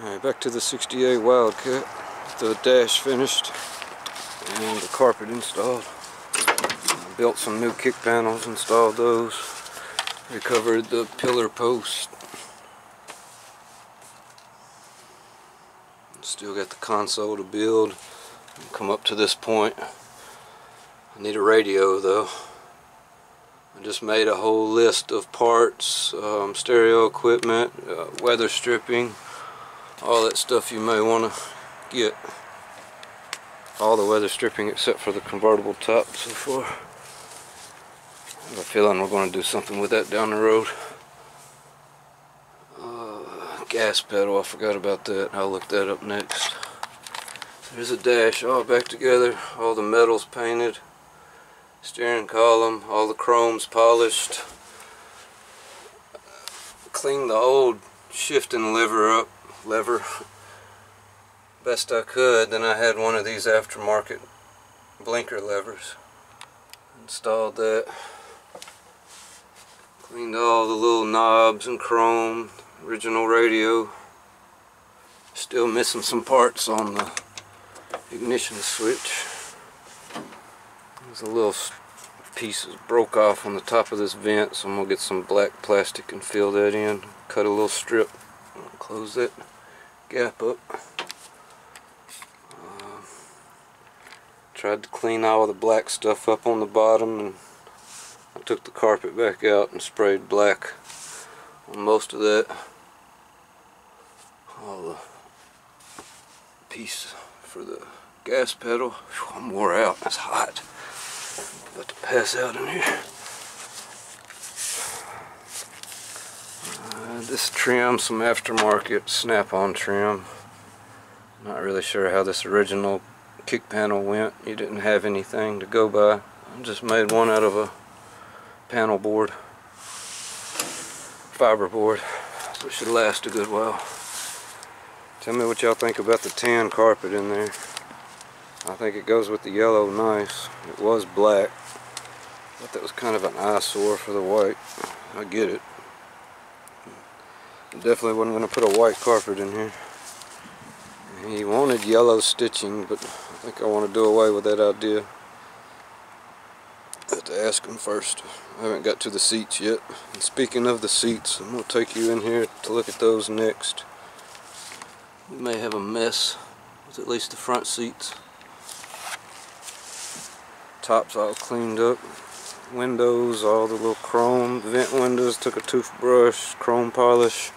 Alright, back to the 68 Wildcat. The dash finished and the carpet installed. I built some new kick panels, installed those, recovered the pillar post. Still got the console to build. Come up to this point. I need a radio though. I just made a whole list of parts, stereo equipment, weather stripping, all that stuff you may want to get. All the weather stripping except for the convertible top so far. I have a feeling we're going to do something with that down the road. Gas pedal, I forgot about that. I'll look that up next. There's a dash all back together, all the metals painted, steering column, all the chromes polished. Cleaned the old shifting lever best I could. Then I had one of these aftermarket blinker levers. Installed that. Cleaned all the little knobs and chrome. Original radio. Still missing some parts on the ignition switch. There's a little pieces broke off on the top of this vent, so I'm gonna get some black plastic and fill that in. Cut a little strip, close that gap up. Tried to clean all the black stuff up on the bottom, and I took the carpet back out and sprayed black on most of that. All the piece for the gas pedal. Whew, I'm wore out. It's hot. About to pass out in here. This trim, some aftermarket snap-on trim. Not really sure how this original kick panel went. You didn't have anything to go by. I just made one out of a panel board, fiber board, so it should last a good while. Tell me what y'all think about the tan carpet in there. I think it goes with the yellow nice. It was black. I thought that was kind of an eyesore for the white. I get it. Definitely wasn't going to put a white carpet in here. He wanted yellow stitching, but I think I want to do away with that idea. I have to ask him first. I haven't got to the seats yet. And speaking of the seats, I'm going to take you in here to look at those next. We may have a mess with at least the front seats. Top's all cleaned up. Windows, all the little chrome vent windows, took a toothbrush, chrome polish,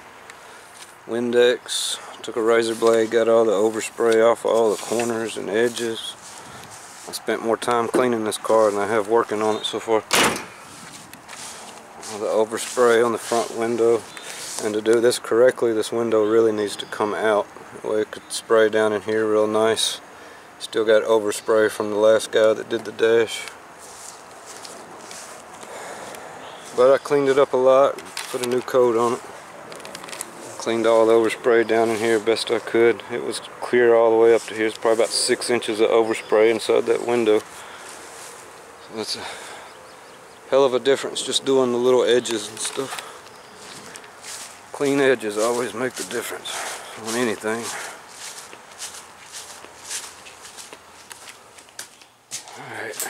Windex, took a razor blade, got all the overspray off all the corners and edges. I spent more time cleaning this car than I have working on it so far. All the overspray on the front window. And to do this correctly, this window really needs to come out. That way it could spray down in here real nice. Still got overspray from the last guy that did the dash. But I cleaned it up a lot, put a new coat on it. Cleaned all the overspray down in here best I could. It was clear all the way up to here. It's probably about 6 inches of overspray inside that window. So that's a hell of a difference just doing the little edges and stuff. Clean edges always make the difference on anything. Alright.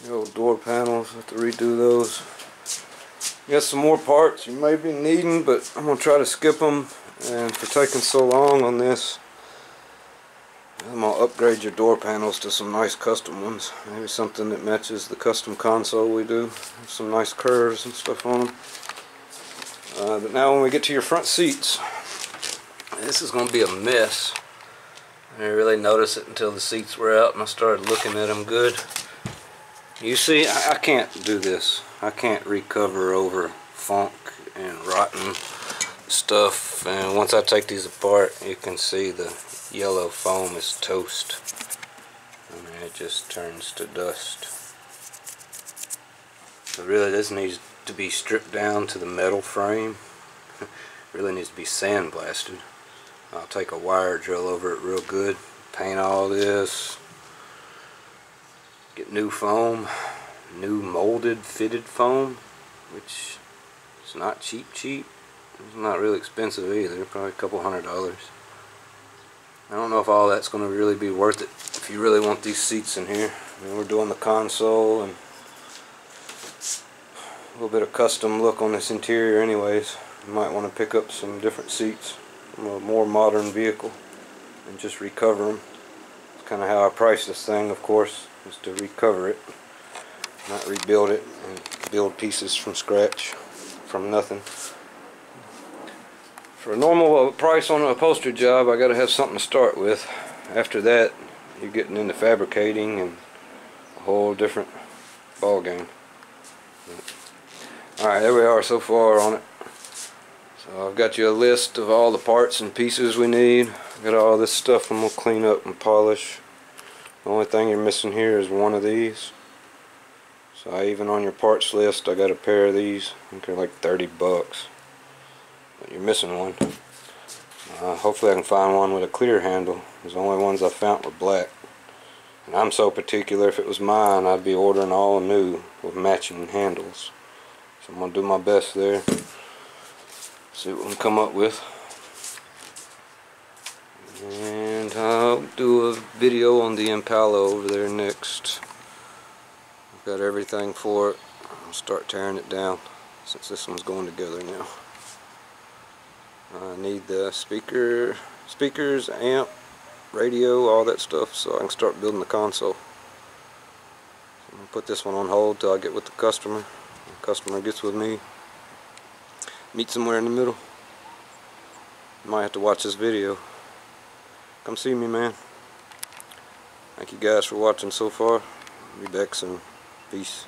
The old door panels, have to redo those. Got some more parts you may be needing, but I'm going to try to skip them. And for taking so long on this, I'm going to upgrade your door panels to some nice custom ones. Maybe something that matches the custom console we do. Some nice curves and stuff on them. But now when we get to your front seats, this is going to be a mess. I didn't really notice it until the seats were out and I started looking at them good. You see, I can't do this. I can't recover over funk and rotten stuff. And once I take these apart, you can see the yellow foam is toast. I mean, it just turns to dust. So really this needs to be stripped down to the metal frame. Really needs to be sandblasted. I'll take a wire drill over it real good, paint all this, get new foam, new molded fitted foam, which is not cheap. It's not really expensive either, probably a couple $100. I don't know if all that's going to really be worth it if you really want these seats in here. I mean, we're doing the console and a little bit of custom look on this interior anyways. You might want to pick up some different seats from a more modern vehicle and just recover them. It's kind of how I price this thing, of course, is to recover it, not rebuild it and build pieces from scratch, from nothing. For a normal price on an upholstery job, I got to have something to start with. After that, you're getting into fabricating and a whole different ball game. Alright, there we are so far on it. So I've got you a list of all the parts and pieces we need. Got all this stuff I'm going to clean up and polish. The only thing you're missing here is one of these. So even on your parts list, I got a pair of these. I think they're like 30 bucks. But you're missing one. Hopefully I can find one with a clear handle. The only ones I found were black. And I'm so particular, if it was mine, I'd be ordering all new with matching handles. So I'm going to do my best there. See what we can come up with. And I'll do a video on the Impala over there next. I've got everything for it. I'll start tearing it down since this one's going together now. I need the speakers, amp, radio, all that stuff so I can start building the console. So I'm going to put this one on hold till I get with the customer. The customer gets with me. Meet somewhere in the middle. You might have to watch this video. Come see me, man. Thank you guys for watching so far. I'll be back soon. Peace.